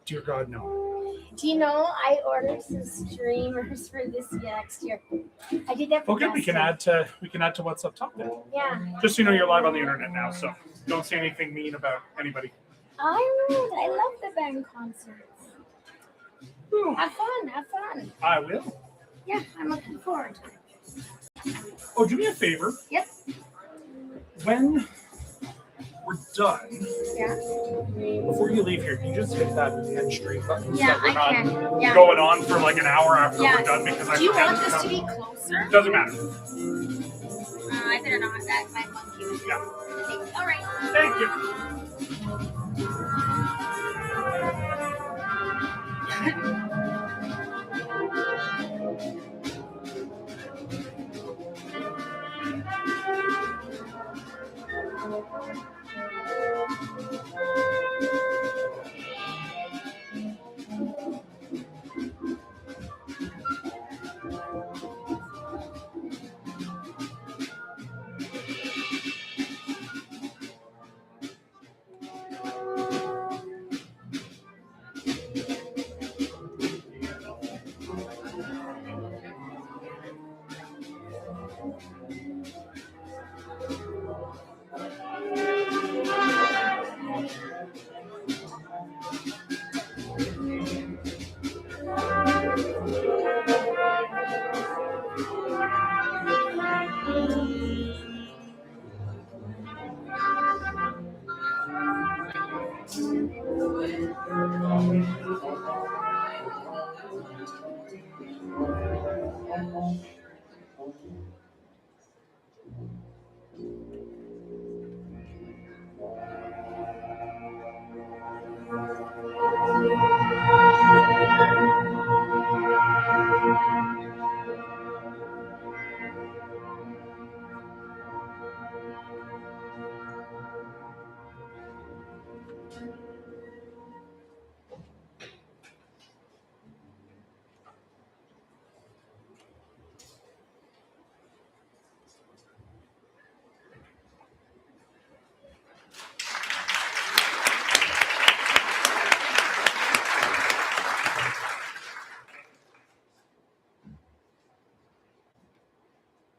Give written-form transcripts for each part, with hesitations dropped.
Dear God, no. Do you know I ordered some streamers for this next year? I did that for Okay, we can add to what's up top then. Yeah. Just so you know, you're live on the internet now, so don't say anything mean about anybody. I would. I love the band concerts. Ooh. Have fun. I will. Yeah, I'm looking forward to it. Oh, do me a favor. Yep. When we're done, Yeah. before you leave here, can you just hit that end stream button so Yeah, that we're I not can. Yeah. going on for like an hour after Yeah. we're done because I Do you forgot want to this come. to be closer? Doesn't matter. I better not. That my monkey. Yeah. All right. Thank you.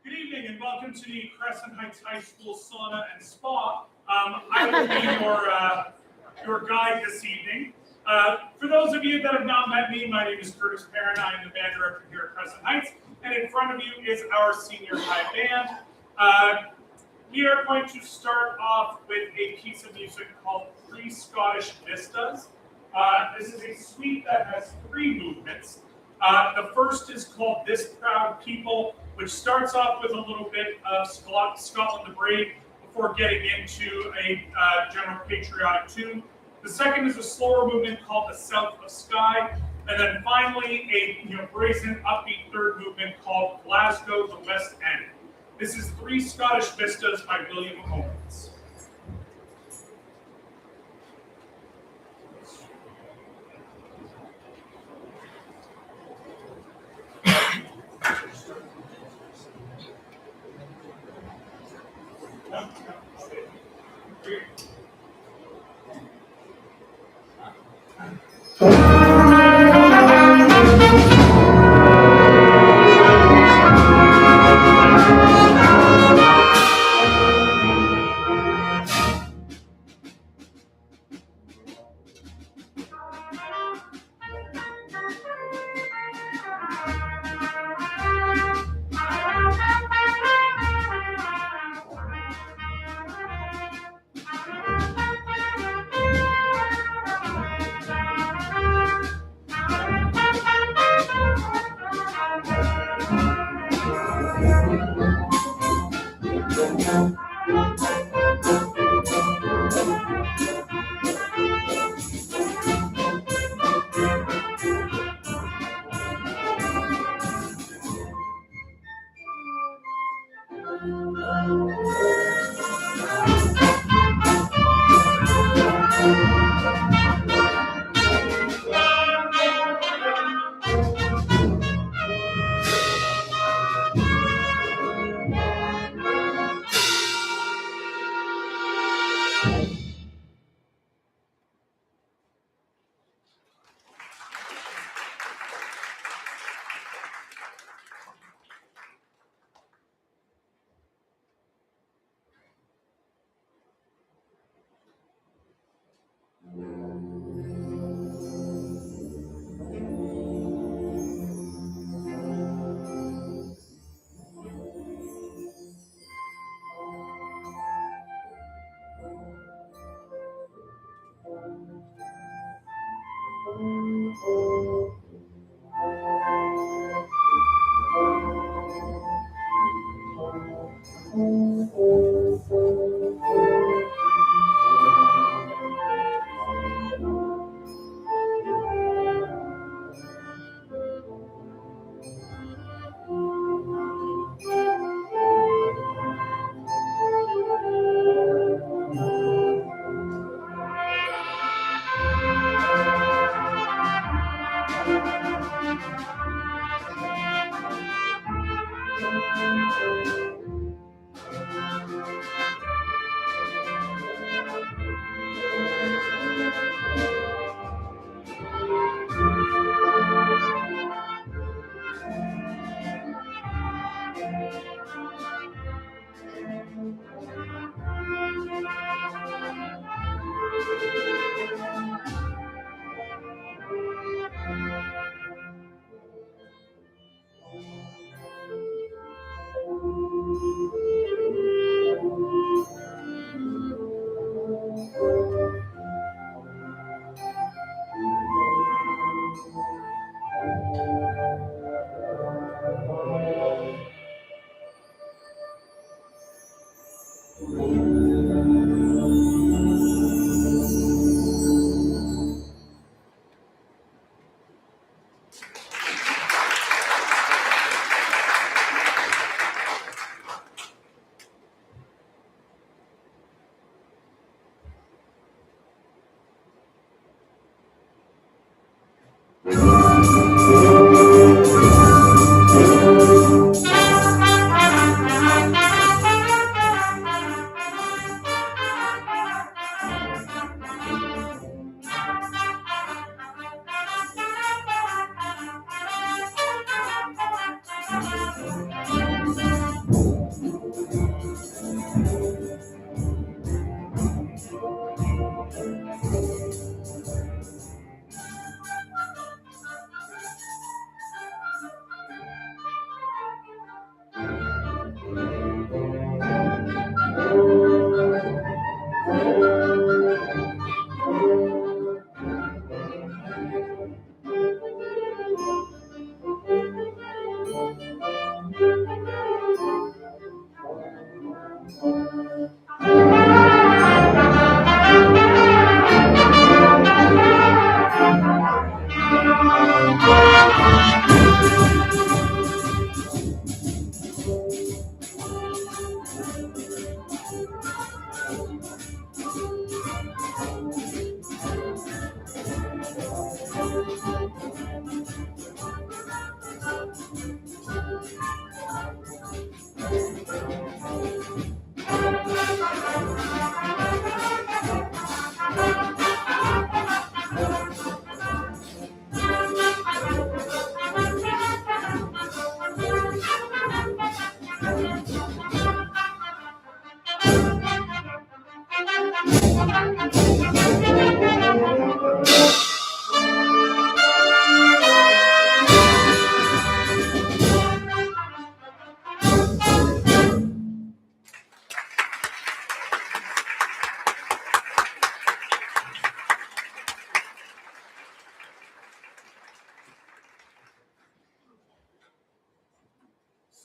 Good evening and welcome to the Crescent Heights High School Sauna and Spa. I will be your guide this evening. For those of you that have not met me, my name is Curtis Perrin. I am the band director here at Crescent Heights, and in front of you is our senior high band. We are going to start off with a piece of music called Three Scottish Vistas. This is a suite that has 3 movements. The first is called This Proud People, which starts off with a little bit of Scotland the Brave before getting into a general patriotic tune. The second is a slower movement called The South of Skye, and then finally a brazen upbeat third movement called Glasgow the West End. This is Three Scottish Vistas by William Owens.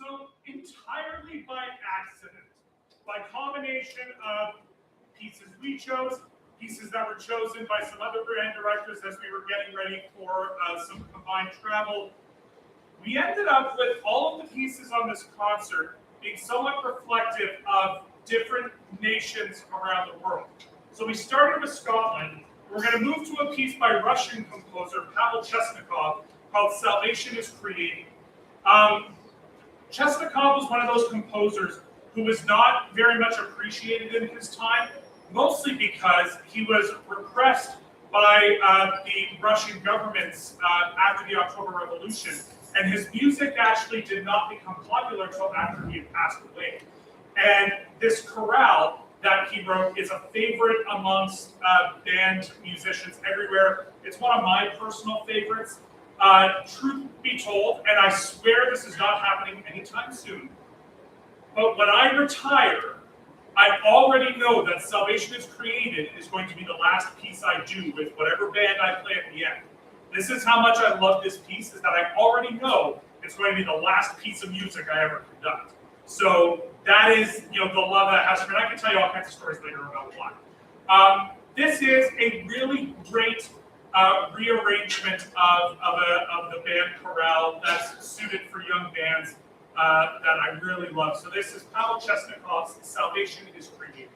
So entirely by accident, by combination of pieces we chose, pieces that were chosen by some other band directors as we were getting ready for some combined travel, we ended up with all of the pieces on this concert being somewhat reflective of different nations around the world. So we started with Scotland. We're going to move to a piece by Russian composer Pavel Chesnikov called Salvation is Created. Chesnikov was one of those composers who was not very much appreciated in his time, mostly because he was repressed by the Russian governments after the October Revolution, and his music actually did not become popular until after he had passed away. And this chorale that he wrote is a favorite amongst band musicians everywhere. It's one of my personal favorites. Truth be told, and I swear this is not happening anytime soon, but when I retire, I already know that Salvation is Created is going to be the last piece I do with whatever band I play at the end. This is how much I love this piece, is that I already know it's going to be the last piece of music I ever conduct. So that is, the love that has for it. I can tell you all kinds of stories later about why. This is a really great rearrangement of the band chorale that's suited for young bands that I really love. So this is Pavel Chesnikov's Salvation is Created.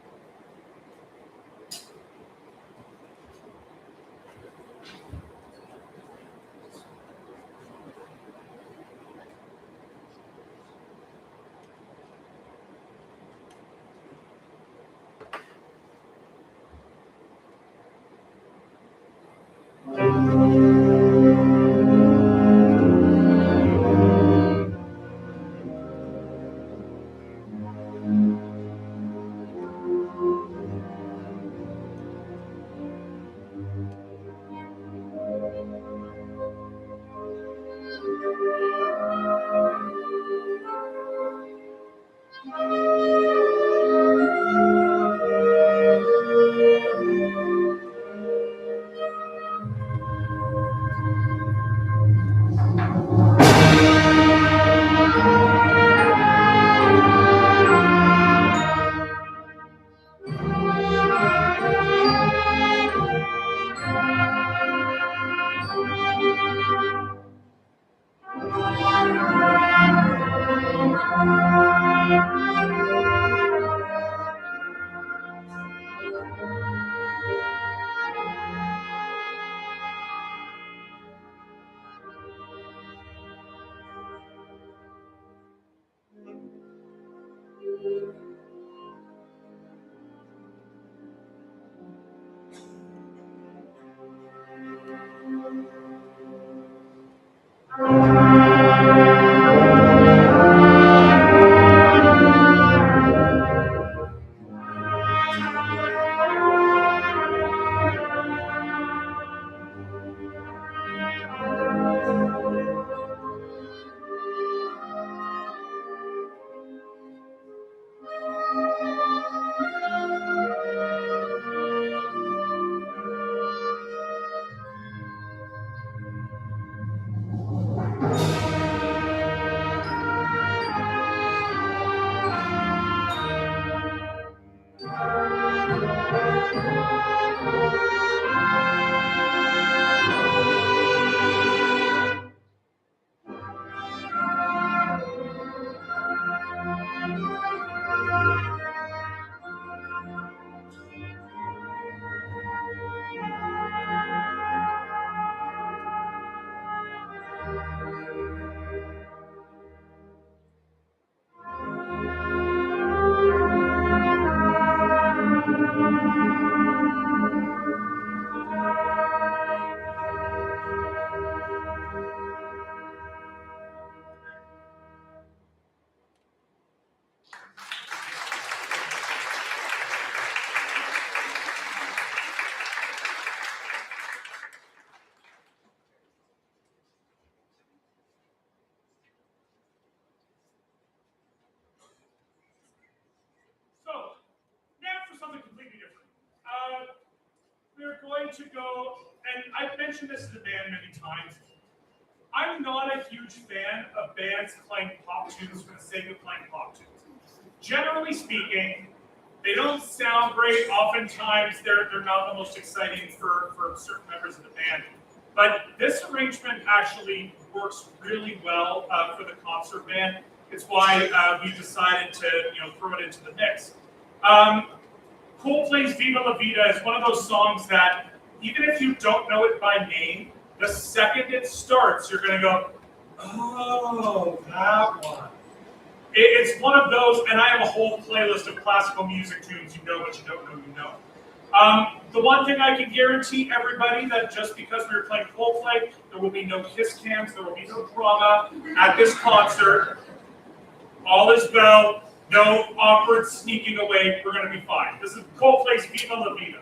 We're going to go, and I've mentioned this to the band many times. I'm not a huge fan of bands playing pop tunes for the sake of playing pop tunes. Generally speaking, they don't sound great. Oftentimes, they're not the most exciting for certain members of the band. But this arrangement actually works really well for the concert band. It's why we decided to throw it into the mix. Coldplay's Viva La Vida is one of those songs that, even if you don't know it by name, the second it starts, you're going to go, oh, that one. It's one of those, and I have a whole playlist of classical music tunes. You know what you don't know, you know. The one thing I can guarantee everybody, that just because we were playing Coldplay, there will be no kiss cams, there will be no drama at this concert. All is well. No awkward sneaking away. We're going to be fine. This is Coldplay's Viva La Vida.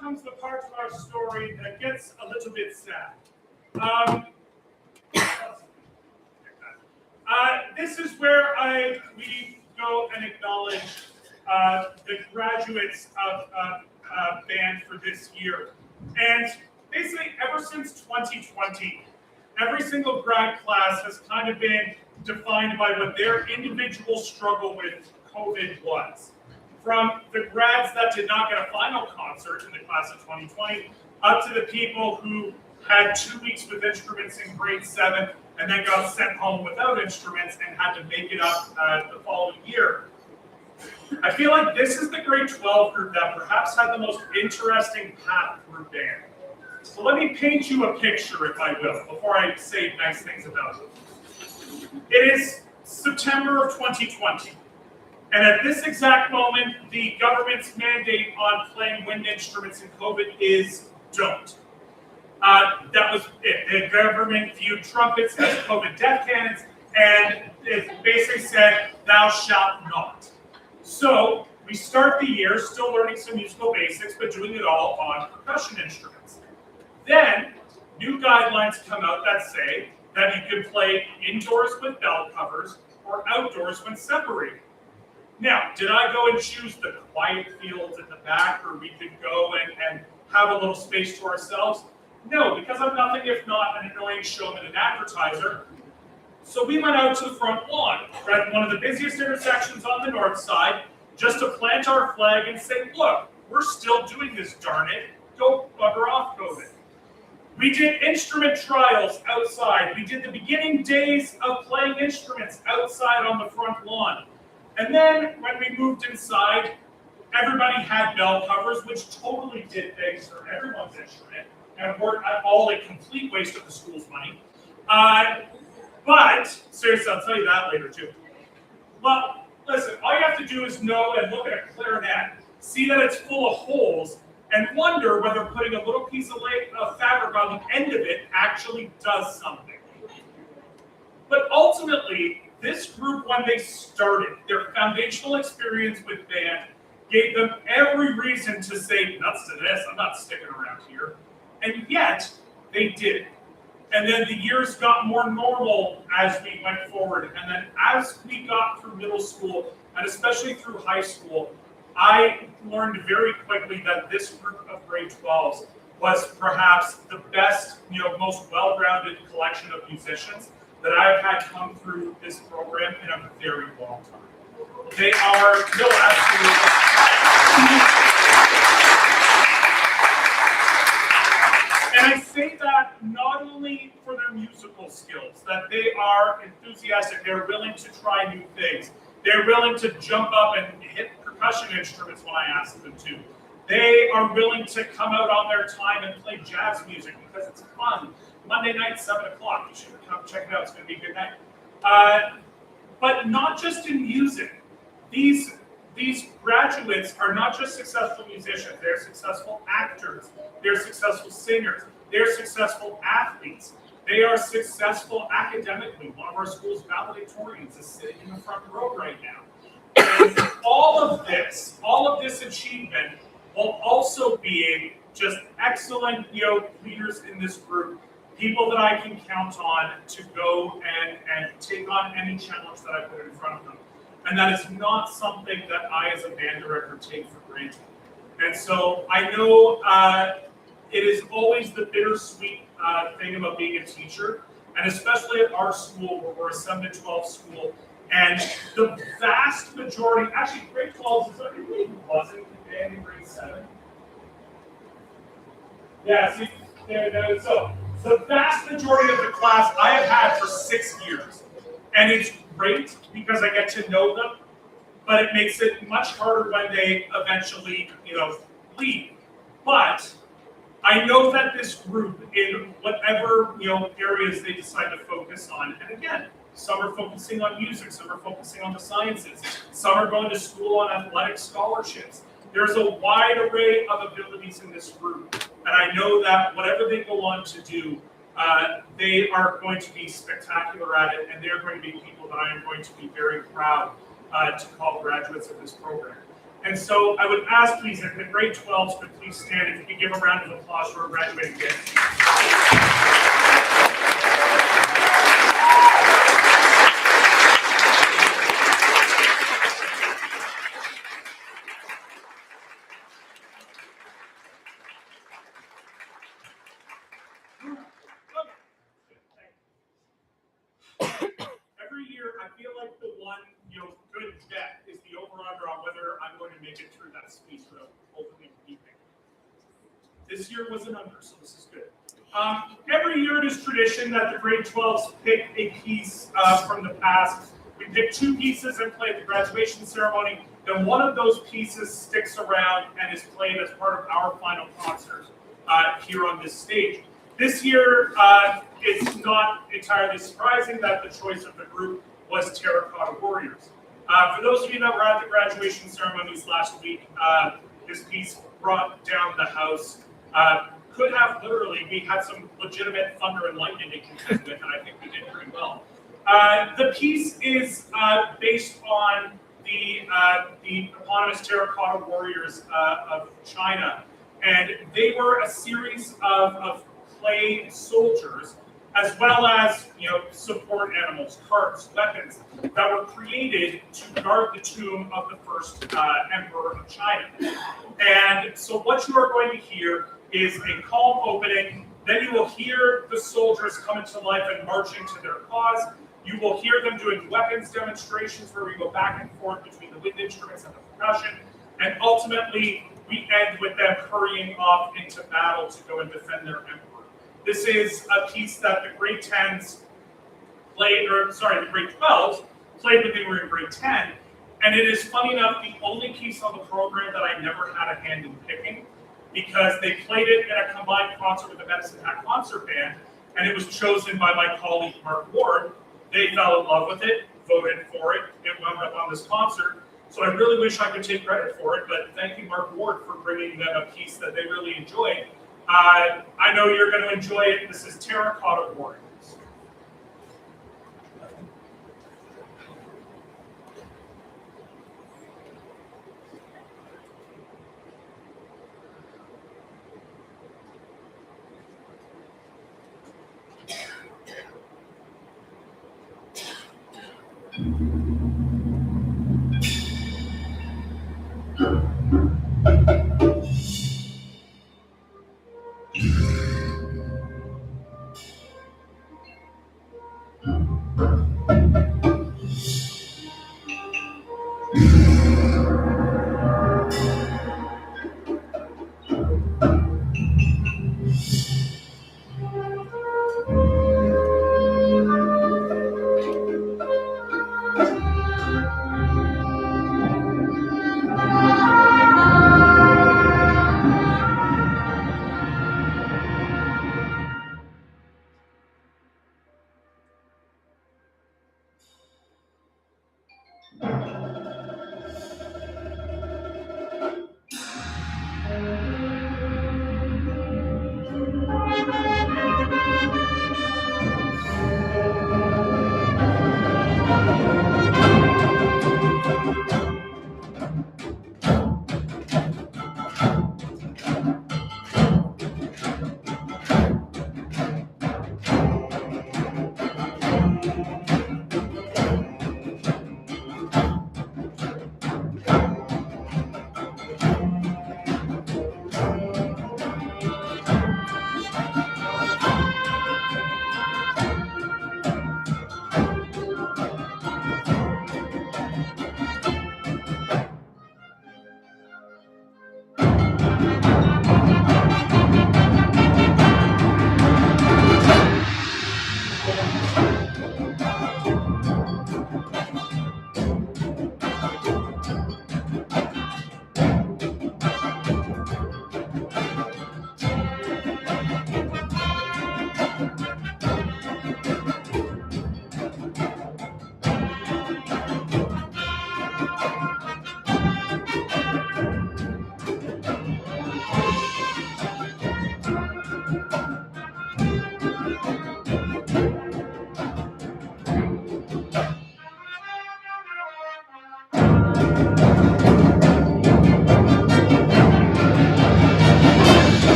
Comes the part of our story that gets a little bit sad. This is where we go and acknowledge the graduates of band for this year. And basically, ever since 2020, every single grad class has kind of been defined by what their individual struggle with COVID was. From the grads that did not get a final concert in the class of 2020, up to the people who had 2 weeks with instruments in grade 7 and then got sent home without instruments and had to make it up the following year. I feel like this is the grade 12 group that perhaps had the most interesting path through band. So let me paint you a picture, if I will, before I say nice things about it. It is September of 2020. And at this exact moment, the government's mandate on playing wind instruments in COVID is don't. That was it. The government viewed trumpets as COVID death cannons, and it basically said, thou shalt not. So we start the year still learning some musical basics, but doing it all on percussion instruments. Then, new guidelines come out that say that you can play indoors with bell covers or outdoors when separated. Now, did I go and choose the quiet fields at the back where we could go and have a little space to ourselves? No, because I'm nothing if not an annoying showman and advertiser. So we went out to the front lawn, at one of the busiest intersections on the north side, just to plant our flag and say, look, we're still doing this, darn it. Go bugger off, COVID. We did instrument trials outside. We did the beginning days of playing instruments outside on the front lawn. And then when we moved inside, Everybody had bell covers, which totally did things for everyone's instrument, and were all a complete waste of the school's money. But seriously, I'll tell you that later too. Well, listen, all you have to do is know and look at a clarinet, see that it's full of holes, and wonder whether putting a little piece of fabric on the end of it actually does something. But ultimately, this group, when they started, their foundational experience with band gave them every reason to say, nuts to this, I'm not sticking around here. And yet, they did it. And then the years got more normal as we went forward. And then as we got through middle school, and especially through high school, I learned very quickly that this group of grade 12s was perhaps the best, most well-rounded collection of musicians that I've had come through this program in a very long time. They are, no, absolutely. And I say that not only for their musical skills, that they are enthusiastic, they're willing to try new things. They're willing to jump up and hit percussion instruments when I ask them to. They are willing to come out on their time and play jazz music because it's fun. Monday night, 7 o'clock. You should come check it out. It's going to be a good night. But not just in music. These graduates are not just successful musicians. They're successful actors. They're successful singers. They're successful athletes. They are successful academically. One of our school's valedictorians is sitting in the front row right now. And all of this achievement, while also being just excellent, leaders in this group, people that I can count on to go and take on any challenge that I put in front of them. And that is not something that I, as a band director, take for granted. And so I know it is always the bittersweet thing about being a teacher, and especially at our school, where we're a 7 to 12 school, and the vast majority, actually grade 12 is anybody who wasn't in band in grade 7? Yeah, see, so the vast majority of the class I have had for 6 years, and it's great because I get to know them, but it makes it much harder when they eventually, leave. But I know that this group, in whatever areas they decide to focus on, and again, some are focusing on music, some are focusing on the sciences, some are going to school on athletic scholarships. There's a wide array of abilities in this group, and I know that whatever they go on to do, they are going to be spectacular at it, and they're going to be people that I am going to be very proud to call graduates of this program. And so I would ask, please, if the grade 12s could please stand, if you could give a round of applause for our graduating kids. Every year, I feel like the one, good bet is the over-under on whether I'm going to make it through that speech without opening the evening. This year was an under, so this is good. Every year it is tradition that the grade 12s pick a piece from the past. We pick 2 pieces and play at the graduation ceremony. Then one of those pieces sticks around and is played as part of our final concert here on this stage. This year, it's not entirely surprising that the choice of the group was Terracotta Warriors. For those of you that were at the graduation ceremonies last week, this piece brought down the house. Could have literally, we had some legitimate thunder and lightning to contend with, and I think we did pretty well. The piece is based on the eponymous Terracotta Warriors of China, and they were a series of clay soldiers, as well as support animals, carts, weapons that were created to guard the tomb of the first emperor of China. And so what you are going to hear is a calm opening. Then you will hear the soldiers come into life and marching to their cause. You will hear them doing weapons demonstrations where we go back and forth between the wind instruments and the percussion. And ultimately, we end with them hurrying off into battle to go and defend their emperor. This is a piece that the grade 10s played, the grade 12s played when they were in grade 10. And it is funny enough, the only piece on the program that I never had a hand in picking, because they played it in a combined concert with the Medicine Hat Concert Band, and it was chosen by my colleague Mark Ward. They fell in love with it, voted for it, it wound up on this concert. So I really wish I could take credit for it, but thank you, Mark Ward, for bringing them a piece that they really enjoyed. I know you're going to enjoy it. This is Terracotta Warriors.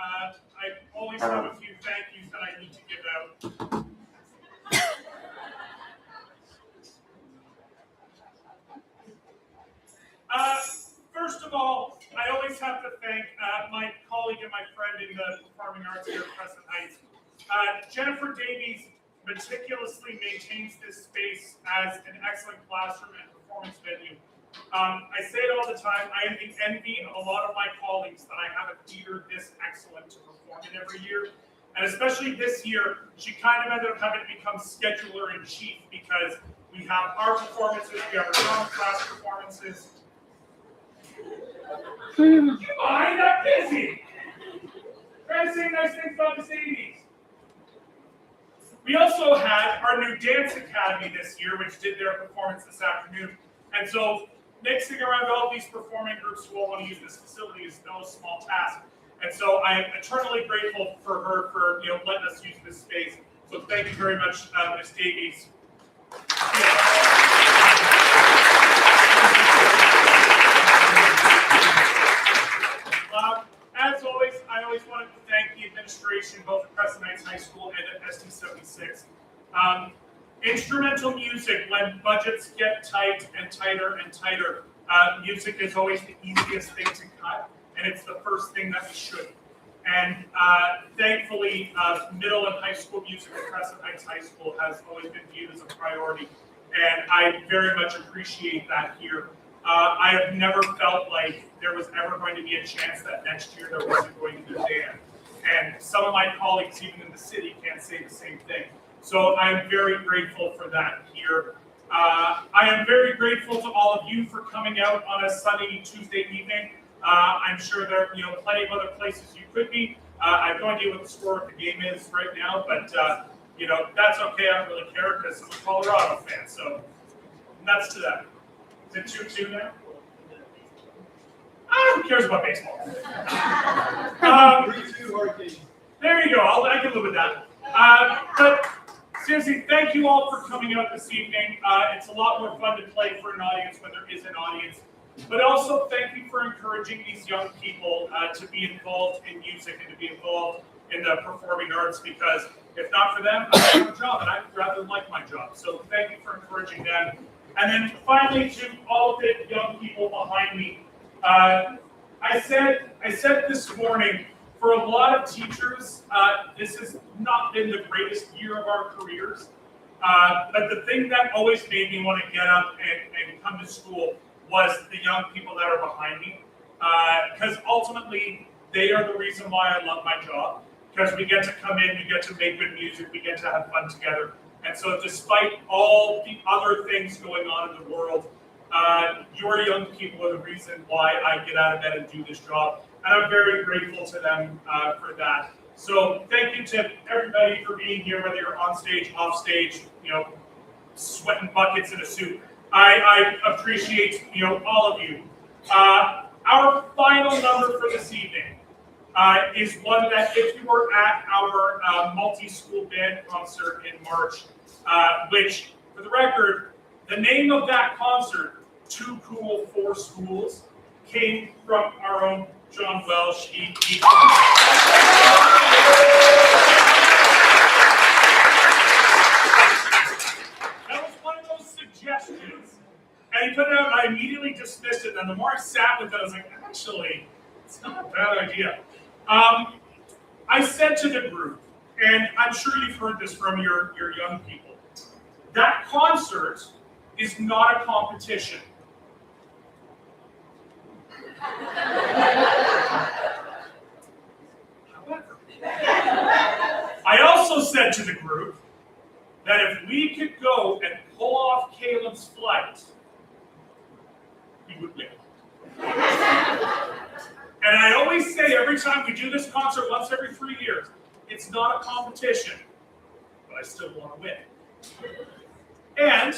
I always have a few thank yous that I need to give out. First of all, I always have to thank my colleague and my friend in the performing arts here at Crescent Heights. Jennifer Davies meticulously maintains this space as an excellent classroom and performance venue. I say it all the time, I am the envy of a lot of my colleagues that I have a theater this excellent to perform in every year. And especially this year, she kind of ended up having to become scheduler in chief because we have our performances, we have our drama class performances. I got busy! Trying to say nice things about the 80s. We also had our new dance academy this year, which did their performance this afternoon. And so mixing around all these performing groups who all want to use this facility is no small task. And so I am eternally grateful for her for letting us use this space. So thank you very much, Ms. Davies. As always, I always wanted to thank the administration, both at Crescent Heights High School and at ST76. Instrumental music, when budgets get tight and tighter and tighter, music is always the easiest thing to cut, and it's the first thing that we should. And thankfully, middle and high school music at Crescent Heights High School has always been viewed as a priority, and I very much appreciate that here. I have never felt like there was ever going to be a chance that next year there wasn't going to be a band. And some of my colleagues, even in the city, can't say the same thing. So I'm very grateful for that here. I am very grateful to all of you for coming out on a sunny Tuesday evening. I'm sure there are plenty of other places you could be. I have no idea what the score of the game is right now, but that's okay. I don't really care because I'm a Colorado fan. So nuts to that. Is it 2-2 now? Who cares about baseball? 3-2 Hurricanes. There you go. I can live with that. But seriously, thank you all for coming out this evening. It's a lot more fun to play for an audience when there is an audience. But also, thank you for encouraging these young people to be involved in music and to be involved in the performing arts, because if not for them, I don't have a job, and I'd rather like my job. So thank you for encouraging them. And then finally, to all of the young people behind me, I said this morning, for a lot of teachers, this has not been the greatest year of our careers. But the thing that always made me want to get up and come to school was the young people that are behind me. Because ultimately, they are the reason why I love my job. Because we get to come in, we get to make good music, we get to have fun together. And so despite all the other things going on in the world, your young people are the reason why I get out of bed and do this job. And I'm very grateful to them for that. So thank you to everybody for being here, whether you're on stage, off stage, sweating buckets in a suit. I appreciate all of you. Our final number for this evening is one that if you were at our multi-school band concert in March, which, for the record, the name of that concert, Too Cool for Schools, came from our own John Welsh. That was one of those suggestions, and he put it out, and I immediately dismissed it, and the more I sat with it, I was like, actually, it's not a bad idea. I said to the group, and I'm sure you've heard this from your young people, that concert is not a competition. However, I also said to the group that if we could go and pull off Caleb's flight, we would win. And I always say every time we do this concert once every 3 years, it's not a competition, but I still want to win. And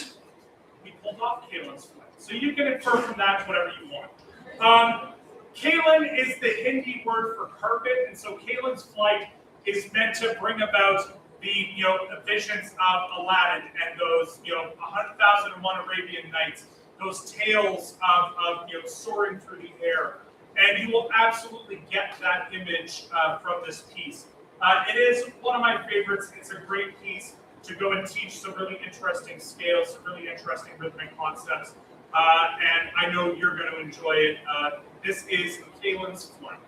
we pulled off Kalen's flight. So you can infer from that whatever you want. Kalen is the Hindi word for carpet, and so Kalen's flight is meant to bring about the visions of Aladdin and those 100,001 Arabian Nights, those tales of soaring through the air. And you will absolutely get that image from this piece. It is one of my favorites. It's a great piece to go and teach some really interesting scales, some really interesting rhythmic concepts. And I know you're going to enjoy it. This is Kalen's Flight.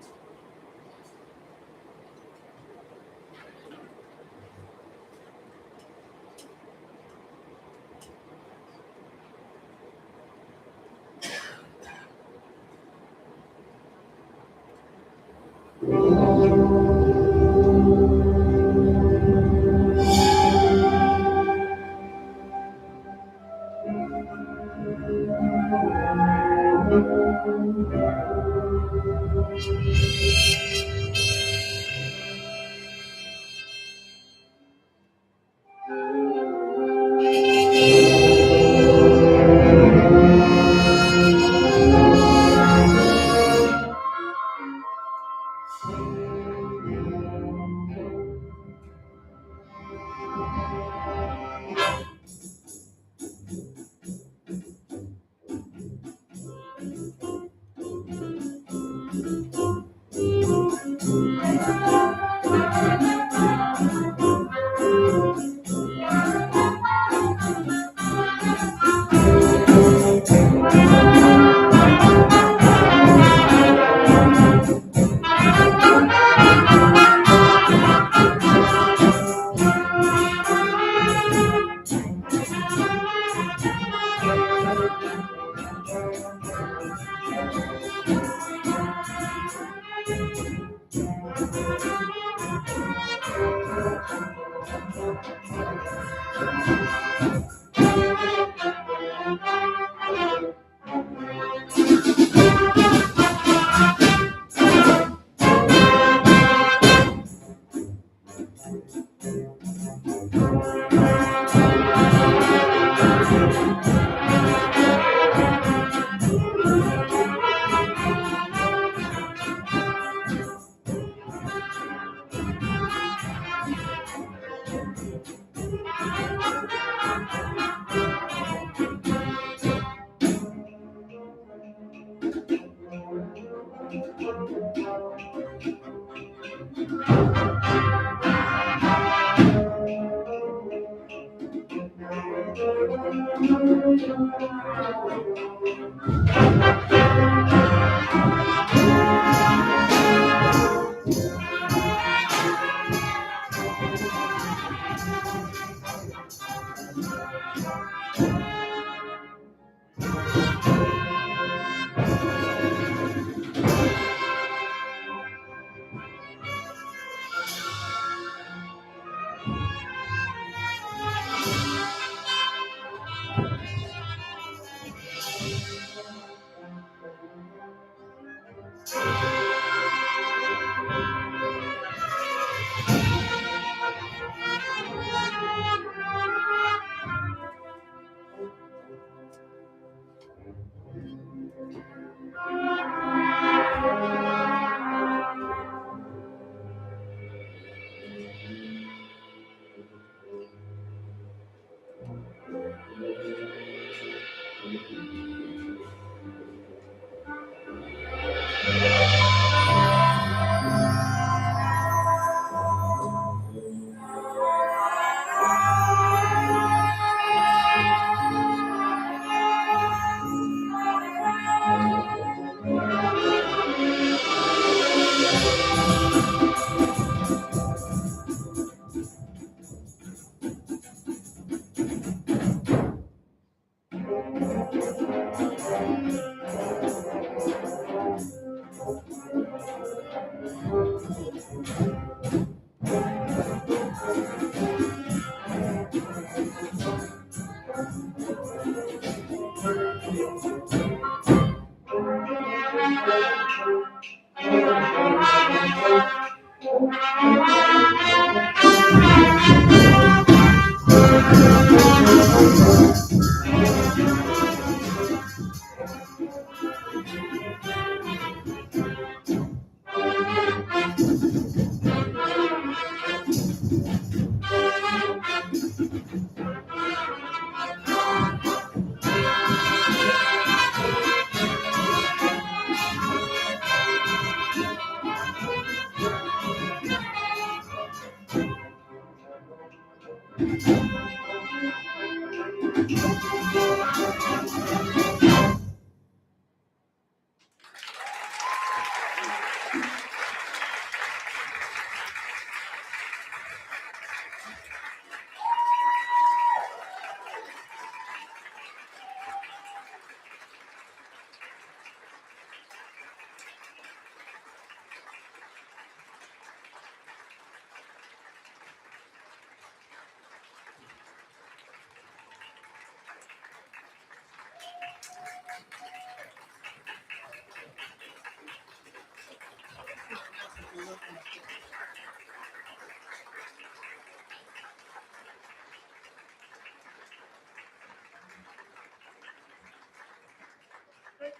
Thank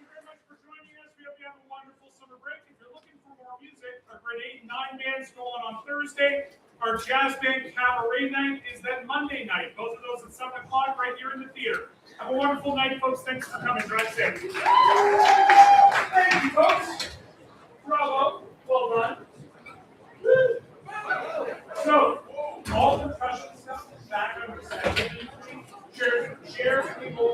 you very much for joining us. We hope you have a wonderful summer break. If you're looking for more music, our grade 8 and 9 bands go on Thursday. Our jazz band cabaret night is that Monday night. Both of those at 7 o'clock right here in the theater. Have a wonderful night, folks. Thanks for coming. Drive safe. Thank you, folks. Bravo. Well done. So, all the percussion stuff is back on the side. Share people